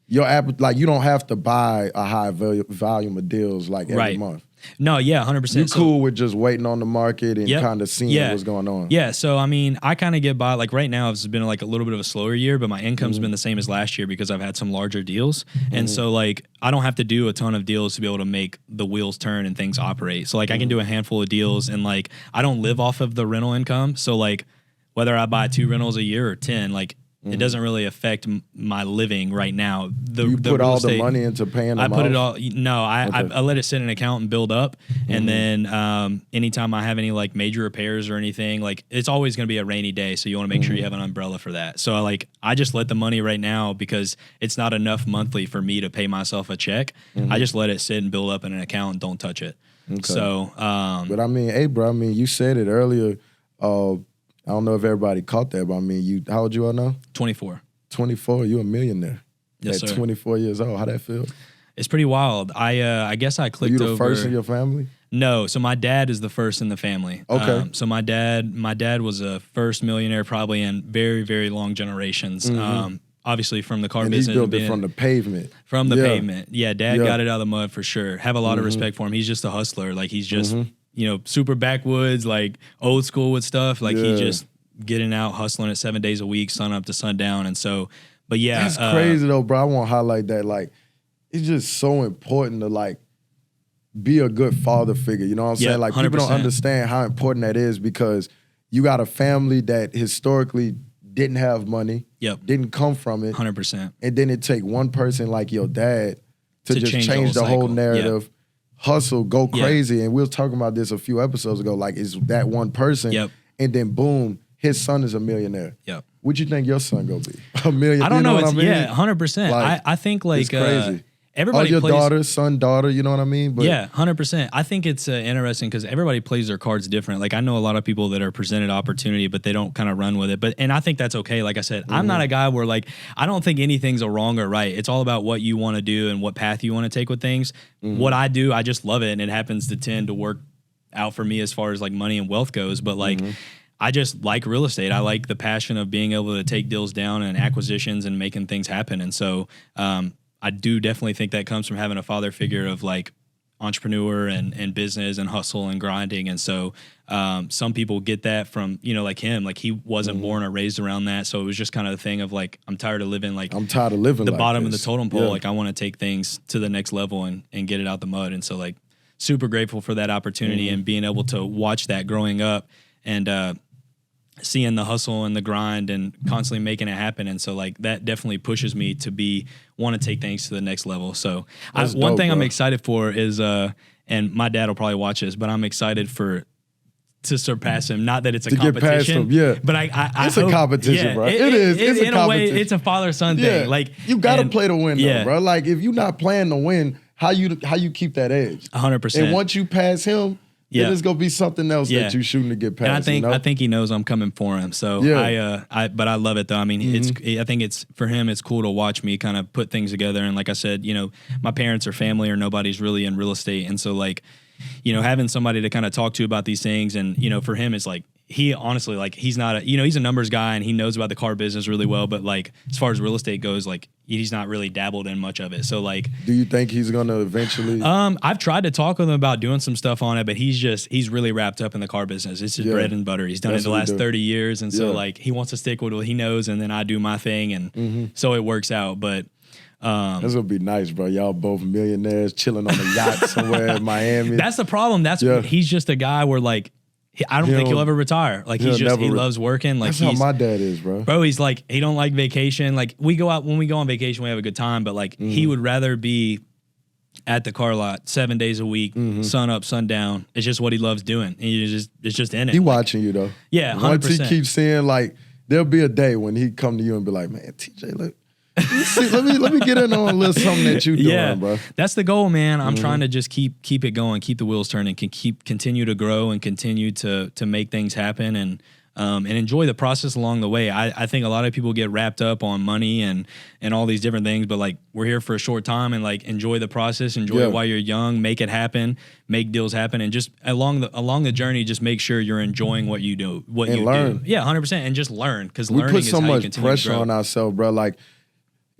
you don't have to buy a high volume of deals like every month. No, yeah, 100%. You cool with just waiting on the market and kind of seeing what's going on. Yeah, so I mean, I kind of get by, like right now it's been like a little bit of a slower year, but my income's been the same as last year because I've had some larger deals. And so like, I don't have to do a ton of deals to be able to make the wheels turn and things operate. So like I can do a handful of deals and like, I don't live off of the rental income. So like, whether I buy 2 rentals a year or 10, like, it doesn't really affect my living right now. You put all the money into paying them I put off? it all. No, I let it sit in an account and build up. And then anytime I have any like major repairs or anything, like it's always going to be a rainy day. So you want to make sure you have an umbrella for that. So I just let the money right now because it's not enough monthly for me to pay myself a check. I just let it sit and build up in an account and don't touch it. Okay. So, but I mean, hey, bro, I mean, you said it earlier. I don't know if everybody caught that, but I mean, how old you are now? 24. 24, you a millionaire. Yes, at sir. 24 years old. How that feel? It's pretty wild. I guess I Are clicked you the over. first in your family? No, so my dad is the first in the family. Okay. So my dad was a first millionaire probably in very, very long generations. Obviously from the car And business. he built it from the pavement. From the pavement. Yeah, dad Yeah. got it out of the mud for sure. Have a lot of respect for him. He's just a hustler. Like he's just, super backwoods, like old school with stuff. Like he just getting out, hustling it 7 days a week, sun up to sundown. And so, but yeah. That's crazy though, bro. I want to highlight that. Like, it's just so important to like be a good father figure. You know what I'm saying? Like 100%. people don't understand how important that is because you got a family that historically didn't have money, didn't come from it, 100%. And then it take one person like your dad to just change the whole cycle. narrative, hustle, go crazy. And we were talking about this a few episodes ago. Like, it's that one person, and then boom, his son is a millionaire. What you think your son gonna be? A million? I don't know. What I mean? Yeah, 100%. Like, I think like it's crazy. Everybody your plays, daughter, son, daughter, you know what I mean? But 100%. I think it's interesting because everybody plays their cards different. Like I know a lot of people that are presented opportunity, but they don't kind of run with it. And I think that's okay. Like I said, I'm not a guy where like I don't think anything's a wrong or right. It's all about what you want to do and what path you want to take with things. What I do, I just love it, and it happens to tend to work out for me as far as like money and wealth goes. But like. I just like real estate. I like the passion of being able to take deals down and acquisitions and making things happen. And so I do definitely think that comes from having a father figure of like entrepreneur and business and hustle and grinding. And so some people get that from, like him, like he wasn't born or raised around that. So it was just kind of the thing of like, I'm tired of living the like bottom this. of the totem pole. Like I want to take things to the next level and get it out the mud. And so like super grateful for that opportunity and being able to watch that growing up and seeing the hustle and the grind and constantly making it happen. And so like that definitely pushes me to want to take things to the next level. So one thing I'm excited for is, and my dad will probably watch this, but I'm excited to surpass him. Not that it's a competition, but it's a competition, bro. It is. It's in a way, it's a father-son thing. Like you got to play to win, though, bro. Like if you're not playing to win, how you keep that edge? 100%. And once you pass him, then it's gonna be something else that you're shooting to get past. And I think he knows I'm coming for him. So but I love it though. I mean, I think it's for him. It's cool to watch me kind of put things together. And like I said, my parents are family or nobody's really in real estate, and so like, having somebody to kind of talk to about these things, and for him, it's like he honestly like he's not he's a numbers guy and he knows about the car business really well, but like as far as real estate goes, like he's not really dabbled in much of it. So like, do you think he's gonna eventually? I've tried to talk with him about doing some stuff on it, but he's really wrapped up in the car business. It's his bread and butter. He's done it the last 30 years, and so like he wants to stick with what he knows, and then I do my thing, and so it works out. But this would be nice, bro. Y'all both millionaires chilling on a yacht somewhere in Miami. That's the problem. He's just a guy where like. I don't think he'll ever retire. Like he loves working. Like that's how my dad is, bro. Bro, he's like he don't like vacation. Like when we go on vacation, we have a good time. But like he would rather be at the car lot 7 days a week, sun up, sun down. It's just what he loves doing. And it's just in it. He watching you though. Yeah, 100%. Once he keeps seeing like there'll be a day when he come to you and be like, man, TJ, look. let me get in on a little something that you doing, bro. That's the goal, man. I'm trying to just keep it going, keep the wheels turning, continue to grow and continue to make things happen and enjoy the process along the way. I think a lot of people get wrapped up on money and all these different things, but like we're here for a short time and like enjoy the process, enjoy it while you're young, make it happen, make deals happen, and just along the journey, just make sure you're enjoying what you do, learn. Yeah, 100%, and just learn because we learning put is so how you much continue pressure to grow. on ourselves, bro. Like.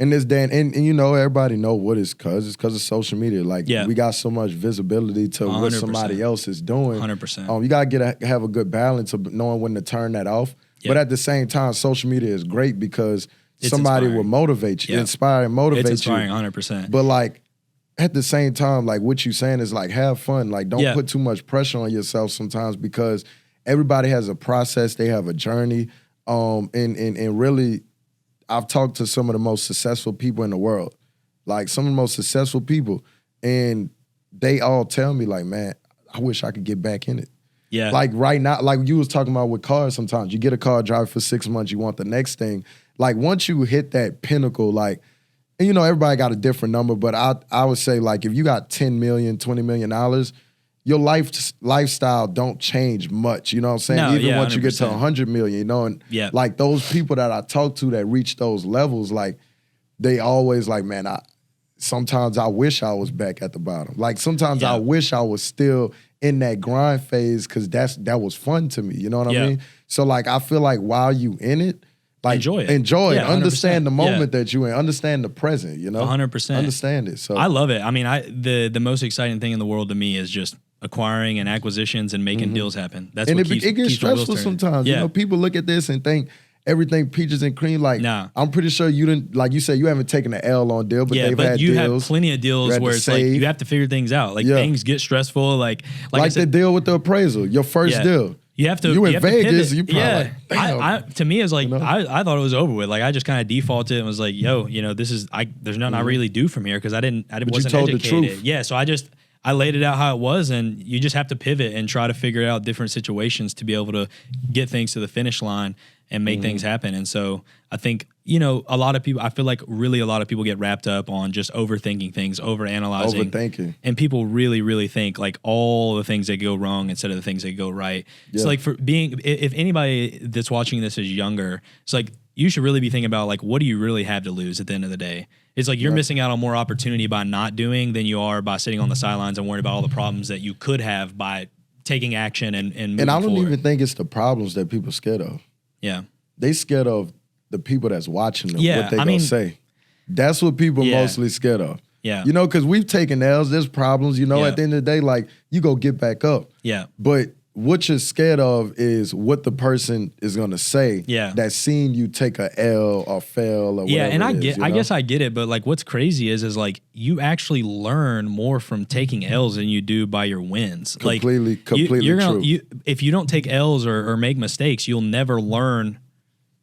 In this day, and everybody know what it's because of social media. Like we got so much visibility to 100%. What somebody else is doing. 100%. You gotta have a good balance of knowing when to turn that off. But at the same time, social media is great because somebody will motivate you, inspire and motivate you. It's inspiring, 100%. But like at the same time, like what you saying is like have fun. Like don't put too much pressure on yourself sometimes because everybody has a process. They have a journey. And really. I've talked to some of the most successful people in the world, like some of the most successful people, and they all tell me like, man, I wish I could get back in it. Yeah. Like right now, like you was talking about with cars sometimes, you get a car, drive for 6 months, you want the next thing. Like once you hit that pinnacle, like, and everybody got a different number, but I would say like if you got $10 million, $20 million, your lifestyle don't change much, you know what I'm saying? No, Even once 100%. you get to 100 million, and like those people that I talk to that reach those levels, like they always like, man, sometimes I wish I was back at the bottom. Like sometimes I wish I was still in that grind phase because that was fun to me. You know what I mean? So like I feel like while you in it, like enjoy it. Understand the moment that you in. Understand the present. You know, 100%. Understand it. So I love it. I mean, the most exciting thing in the world to me is just acquiring and acquisitions and making deals happen. That's what keeps, it gets stressful sometimes. You know, people look at this and think everything peaches and cream. Like, I'm pretty sure you didn't, like you said, you haven't taken an L on deal, but they've had deals. You have plenty of deals where it's like you have to figure things out. Like things get stressful. Like I said, the deal with the appraisal, your first deal. You have to. You in Vegas, you probably like, to me, it's like I thought it was over with. Like I just kind of defaulted and was like, yo, there's nothing I really do from here because I wasn't educated. The truth. Yeah, so I laid it out how it was, and you just have to pivot and try to figure out different situations to be able to get things to the finish line and make things happen. And so I think, a lot of people, I feel like really a lot of people get wrapped up on just overthinking things, overanalyzing. Overthinking. And people really, really think like all the things that go wrong instead of the things that go right. Yeah. So like if anybody that's watching this is younger, it's like you should really be thinking about like, what do you really have to lose at the end of the day? It's like you're missing out on more opportunity by not doing than you are by sitting on the sidelines and worrying about all the problems that you could have by taking action and moving And I don't forward. even think it's the problems that people scared of. Yeah. They scared of the people that's watching them, what they gonna say. That's what people mostly scared of. Yeah. Because we've taken L's, there's problems, at the end of the day, like, you go get back up. Yeah. But what you're scared of is what the person is gonna say that's seen you take a L or fail or whatever. Yeah, and I guess I get it, but like what's crazy is like you actually learn more from taking L's than you do by your wins. Completely true. If you don't take L's or make mistakes, you'll never learn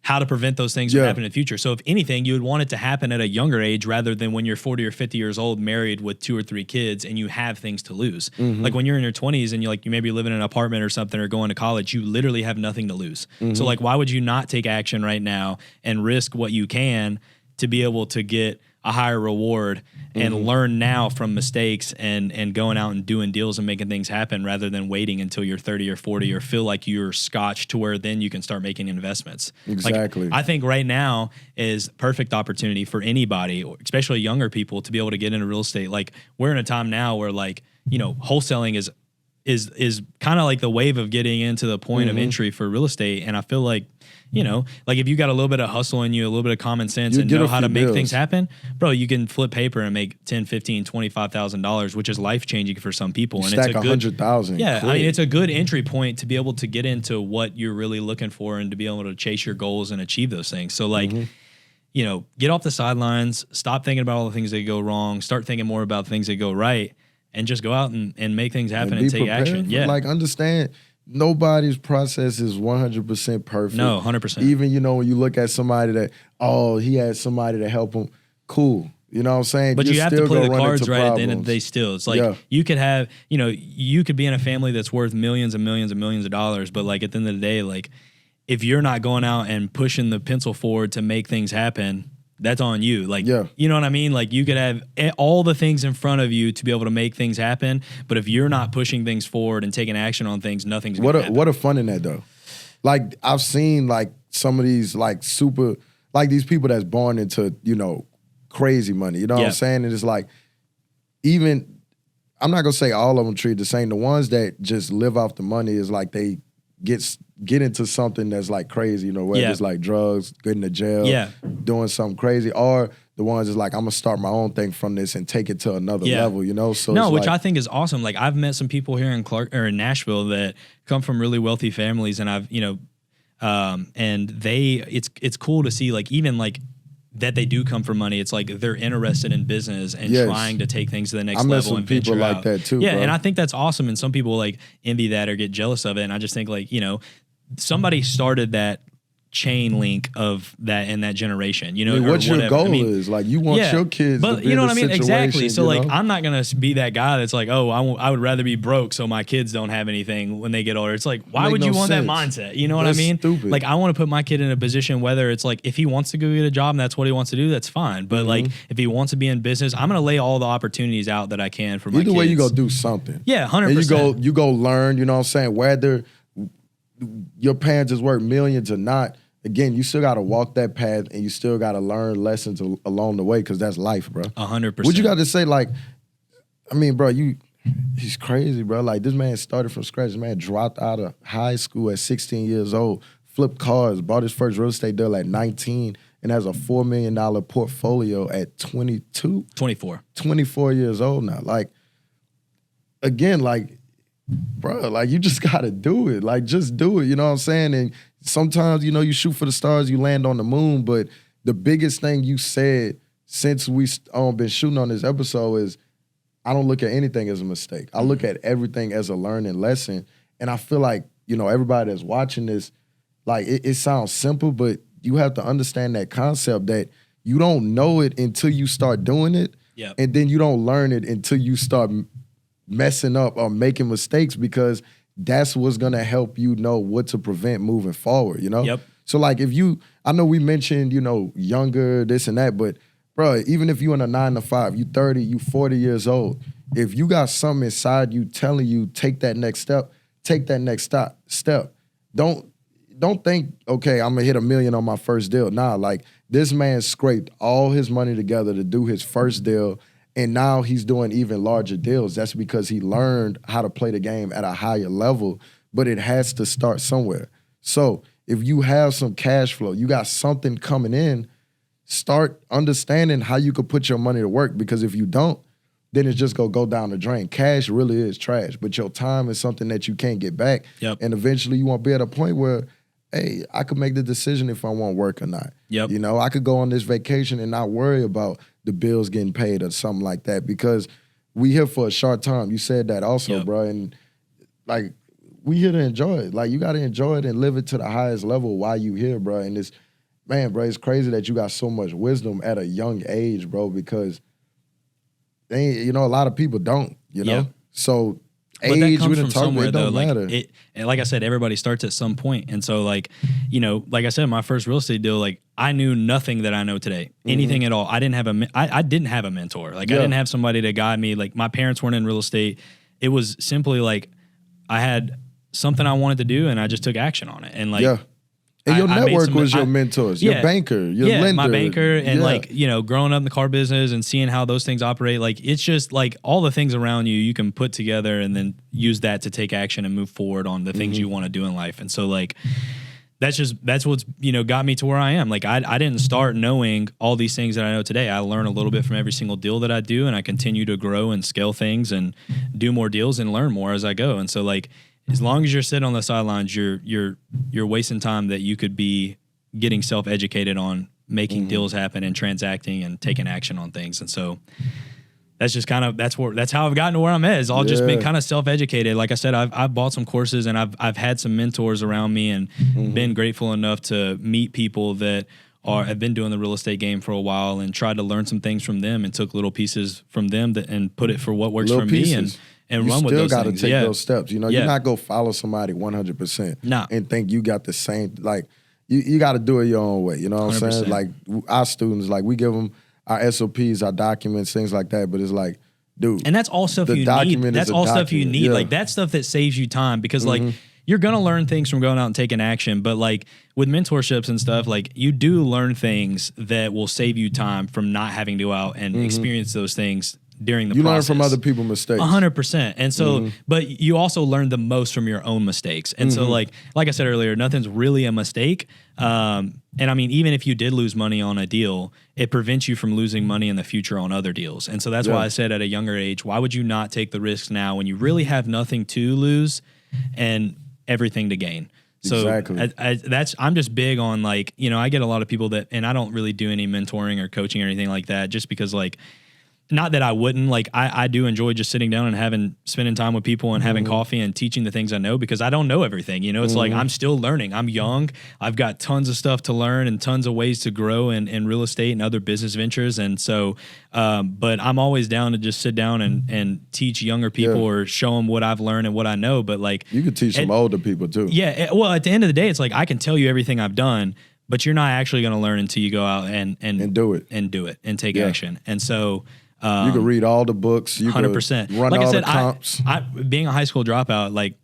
how to prevent those things from happening in the future. So if anything, you would want it to happen at a younger age rather than when you're 40 or 50 years old, married with 2 or 3 kids, and you have things to lose. Like when you're in your 20s and you maybe live in an apartment or something or going to college, you literally have nothing to lose. So like, why would you not take action right now and risk what you can to be able to get a higher reward and learn now from mistakes and going out and doing deals and making things happen rather than waiting until you're 30 or 40 or feel like you're scotched to where then you can start making investments. Exactly. Like, I think right now is perfect opportunity for anybody, especially younger people, to be able to get into real estate. Like we're in a time now where like, wholesaling is kind of like the wave of getting into the point of entry for real estate. And I feel like, like if you got a little bit of hustle in you, a little bit of common sense and know how to make things happen, bro, you can flip paper and make $10,000, $15,000, $25,000, which is life changing for some people. And stack it's a good 100,000. Yeah. I mean, it's a good entry point to be able to get into what you're really looking for and to be able to chase your goals and achieve those things. So like, get off the sidelines, stop thinking about all the things that go wrong, start thinking more about things that go right, and just go out and make things happen and take action. Yeah. Like understand nobody's process is 100% perfect. No, 100%. Even, when you look at somebody that, he had somebody to help him, cool. You know what I'm saying? But you have to play the cards right at the end of the day still. It's like you could have, you could be in a family that's worth millions and millions and millions of dollars, but like at the end of the day, like if you're not going out and pushing the pencil forward to make things happen, that's on you. Like, you know what I mean? Like you could have all the things in front of you to be able to make things happen. But if you're not pushing things forward and taking action on things, nothing's going to happen. What a fun in that though. Like I've seen like some of these like super, like these people that's born into, crazy money. You know what I'm saying? And it's like, even, I'm not going to say all of them treat the same. The ones that just live off the money is like they get into something that's like crazy, whether it's like drugs, getting to jail, doing something crazy, or the ones that's like, I'm gonna start my own thing from this and take it to another level, So no, which I think is awesome. Like I've met some people here in Nashville that come from really wealthy families, and I've and it's cool to see like even like that they do come from money. It's like they're interested in business and trying to take things to the next level and venture people out. like that too. Yeah, bro. and I think that's awesome. And some people like envy that or get jealous of it. And I just think like, somebody started that chain link of that in that generation, what your goal is. Like you want your kids but to be you know in what I mean? Exactly. So like, know? I'm not going to be that guy that's like, oh, I would rather be broke so my kids don't have anything when they get older. It's like, why would you want that mindset? You know what I mean? Stupid. Like I want to put my kid in a position, whether it's like, if he wants to go get a job and that's what he wants to do, that's fine. But like, if he wants to be in business, I'm going to lay all the opportunities out that I can for my kids. Either way, you go do something. Yeah, 100%. And you go learn, you know what I'm saying? Whether your parents is worth millions or not, again, you still got to walk that path and you still got to learn lessons along the way because that's life, bro. 100%. What you got to say, like, I mean, bro, he's crazy, bro. Like, this man started from scratch. This man dropped out of high school at 16 years old, flipped cars, bought his first real estate deal at 19, and has a $4 million portfolio at 22? 24. 24 years old now. Like, again, like, bro, like, you just got to do it. Like, just do it, you know what I'm saying? And sometimes, you know, you shoot for the stars, you land on the moon, but the biggest thing you said since we been shooting on this episode is, I don't look at anything as a mistake. I look at everything as a learning lesson. And I feel like, you know, everybody that's watching this, like, it sounds simple, but you have to understand that concept that you don't know it until you start doing it. Yep. And then you don't learn it until you start messing up or making mistakes, because that's what's going to help you know what to prevent moving forward, you know? Yep. So, like, I know we mentioned, you know, younger, this and that, but, bro, even if you in a 9 to 5, you 30, you 40 years old, if you got something inside you telling you take that next step, take that next step. Don't think, okay, I'm going to hit $1 million on my first deal. Nah, like, this man scraped all his money together to do his first deal, and now he's doing even larger deals. That's because he learned how to play the game at a higher level, but it has to start somewhere. So if you have some cash flow, you got something coming in, start understanding how you could put your money to work, because if you don't, then it's just going to go down the drain. Cash really is trash, but your time is something that you can't get back. Yep. And eventually you won't be at a point where, hey, I could make the decision if I want work or not. Yep. You know, I could go on this vacation and not worry about the bills getting paid or something like that, because we here for a short time. You said that also, Yep. bro. And, like, we here to enjoy it. Like, you got to enjoy it and live it to the highest level while you here, bro. And it's, man, bro, it's crazy that you got so much wisdom at a young age, bro, because, you know, a lot of people don't, you know? Yeah. So But that age, comes we from done talked, somewhere, it though. don't matter. Like, and like I said, everybody starts at some point. And so, like, you know, like I said, my first real estate deal, like, I knew nothing that I know today, anything at all. I didn't have I didn't have a mentor. Like, I didn't have somebody to guide me. Like, my parents weren't in real estate. It was simply like I had something I wanted to do, and I just took action on it. And, like, and your network was your mentors, your banker, your lender. my banker, and like, you know, growing up in the car business and seeing how those things operate, like, it's just like all the things around you can put together and then use that to take action and move forward on the things you want to do in life. And so, like, that's what's, you know, got me to where I am. Like, I didn't start knowing all these things that I know today. I learn a little bit from every single deal that I do, and I continue to grow and scale things and do more deals and learn more as I go. And so, like, as long as you're sitting on the sidelines, you're wasting time that you could be getting self-educated on making deals happen and transacting and taking action on things. And so that's just kind of that's how I've gotten to where I'm at. Is all just been kind of self-educated. Like I said, I've bought some courses, and I've had some mentors around me, and been grateful enough to meet people that have been doing the real estate game for a while, and tried to learn some things from them, and took little pieces from them and put it for what works for me, and run with those things. You still got to take those steps. You know, you're not going to follow somebody 100% and think you got the same, like, you got to do it your own way. You know what I'm saying? Like, our students, like, we give them our SOPs, our documents, things like that, but it's like, dude. And that's all stuff you need. That's all stuff you need. Like, that's stuff that saves you time, because, like, you're going to learn things from going out and taking action. But, like, with mentorships and stuff, like, you do learn things that will save you time from not having to go out and experience those things during the process. You learn from other people's mistakes. 100%. And so, but you also learn the most from your own mistakes. And so, like I said earlier, nothing's really a mistake. And I mean, even if you did lose money on a deal, it prevents you from losing money in the future on other deals. And so that's why I said at a younger age, why would you not take the risks now when you really have nothing to lose and everything to gain? So I'm just big on, like, you know, I get a lot of people that, and I don't really do any mentoring or coaching or anything like that, just because, like, not that I wouldn't, like, I do enjoy just sitting down and spending time with people and having coffee and teaching the things I know, because I don't know everything. You know, it's like, I'm still learning. I'm young. I've got tons of stuff to learn and tons of ways to grow in real estate and other business ventures. And so, but I'm always down to just sit down and teach younger people or show them what I've learned and what I know. But, like, you could teach some older people too. Yeah. Well, at the end of the day, it's like, I can tell you everything I've done, but you're not actually going to learn until you go out and do it and take action. And so, you can read all the books. You 100%. Run like all I said, the comps. I being a high school dropout, like,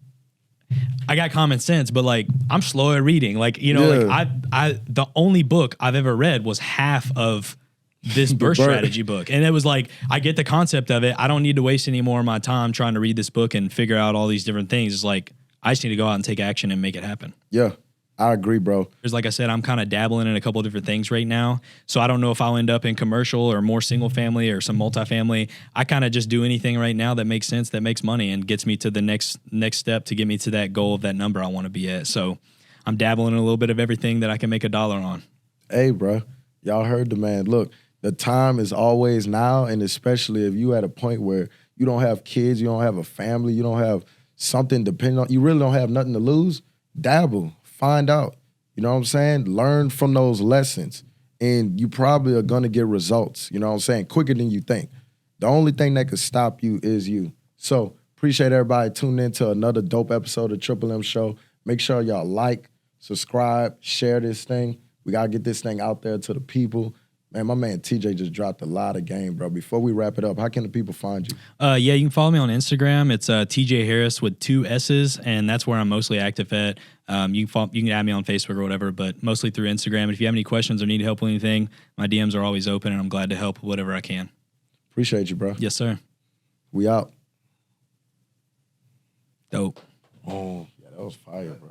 I got common sense, but like I'm slow at reading. Like, you know, like I the only book I've ever read was half of this birth strategy book. And it was like, I get the concept of it. I don't need to waste any more of my time trying to read this book and figure out all these different things. It's like, I just need to go out and take action and make it happen. Yeah. I agree, bro. Because like I said, I'm kind of dabbling in a couple of different things right now. So I don't know if I'll end up in commercial or more single family or some multifamily. I kind of just do anything right now that makes sense, that makes money and gets me to the next step to get me to that goal of that number I want to be at. So I'm dabbling in a little bit of everything that I can make $1 on. Hey, bro. Y'all heard the man. Look, the time is always now, and especially if you at a point where you don't have kids, you don't have a family, you don't have something depending on, you really don't have nothing to lose, dabble. Find out, you know what I'm saying? Learn from those lessons, and you probably are going to get results, you know what I'm saying, quicker than you think. The only thing that could stop you is you. So appreciate everybody tuning in to another dope episode of Triple M Show. Make sure y'all like, subscribe, share this thing. We got to get this thing out there to the people. Man, my man TJ just dropped a lot of game, bro. Before we wrap it up, how can the people find you? Yeah, you can follow me on Instagram. It's TJ Harris with 2 S's, and that's where I'm mostly active at. You can add me on Facebook or whatever, but mostly through Instagram. And if you have any questions or need help with anything, my DMs are always open, and I'm glad to help whatever I can. Appreciate you, bro. Yes, sir. We out. Dope. Oh, yeah, that was fire, bro.